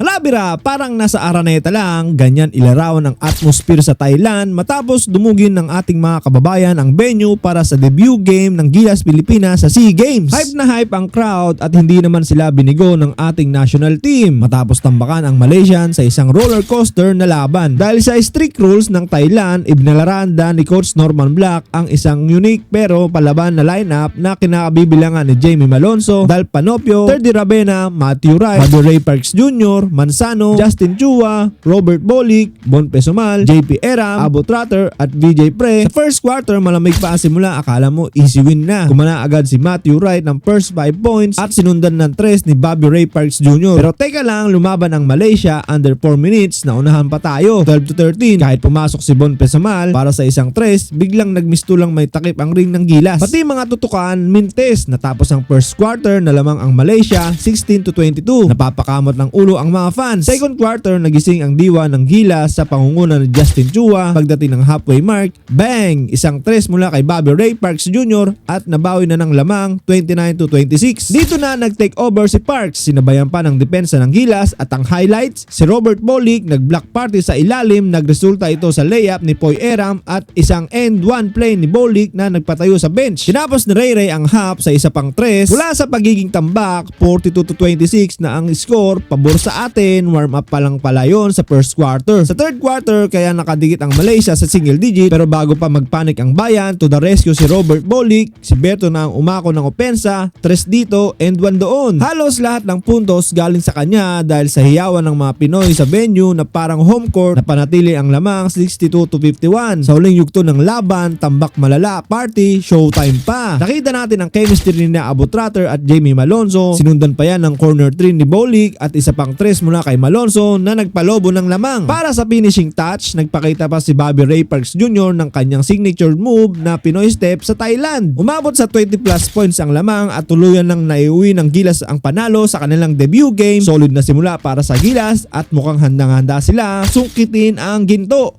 Halabira, parang nasa Araneta lang, ganyan ilarawan ang atmosphere sa Thailand matapos dumugin ng ating mga kababayan ang venue para sa debut game ng Gilas Pilipinas sa SEA Games. Hype na hype ang crowd at hindi naman sila binigo ng ating national team matapos tambakan ang Malaysian sa isang roller coaster na laban. Dahil sa strict rules ng Thailand, ibinalaranda ni Coach Norman Black ang isang unique pero palaban na lineup na kinakabibilangan ni Jamie Malonzo, Dal Panopio, Terdy Rabena, Matthew Wright, Bobby Ray Parks Jr., Manzano, Justin Chua, Robert Bolick, Bon Pesumal, JP Eram, Abo Trotter at VJ Pre. Sa first quarter, malamig pa ang simula, akala mo easy win na. Kumana agad si Matthew Wright ng first 5 points at sinundan ng 3 ni Bobby Ray Parks Jr. Pero teka lang, lumaban ang Malaysia under 4 minutes, naunahan pa tayo 12-13. Kahit pumasok si Bon Pesumal para sa isang 3, biglang nagmistulang may takip ang ring ng Gilas. Pati mga tutukan, mintes. Natapos ang first quarter na lamang ang Malaysia 16-22. Napapakamot ng ulo ang mga fans. Second quarter, nagising ang diwa ng Gilas sa pangunguna ni Justin Chua. Pagdating ng halfway mark, bang! Isang 3 mula kay Bobby Ray Parks Jr. at nabawi na ng lamang 29-26. Dito na nag-take over si Parks. Sinabayan pa ng depensa ng Gilas at ang highlights, si Robert Bolick nag-block party sa ilalim. Nagresulta ito sa layup ni Poy Eram at isang end one play ni Bolick na nagpatayo sa bench. Tinapos ni Ray Ray ang half sa isa pang 3. Mula sa pagiging tambak, 42-26 na ang score, pabor sa atin. Warm up pa lang pala yun sa first quarter. Sa third quarter, kaya nakadikit ang Malaysia sa single digit, pero bago pa magpanik ang bayan, to the rescue si Robert Bolick. Si Berto na ang umako ng opensa, 3 dito and 1 doon. Halos lahat ng puntos galing sa kanya dahil sa hiyawan ng mga Pinoy sa venue na parang home court, na panatili ang lamang 62-51. Sa huling yugto ng laban, tambak malala, party, showtime pa. Nakita natin ang chemistry ni Abo Trotter at Jamie Malonzo. Sinundan pa yan ng corner 3 ni Bolick at isa pang 3 mula kay Malonzo na nagpalobo ng lamang. Para sa finishing touch, nagpakita pa si Bobby Ray Parks Jr. ng kanyang signature move na Pinoy step sa Thailand. Umabot sa 20 plus points ang lamang at tuluyan nang naiuwi ng Gilas ang panalo sa kanilang debut game. Solid na simula para sa Gilas at mukhang handang-handa sila sungkitin ang ginto.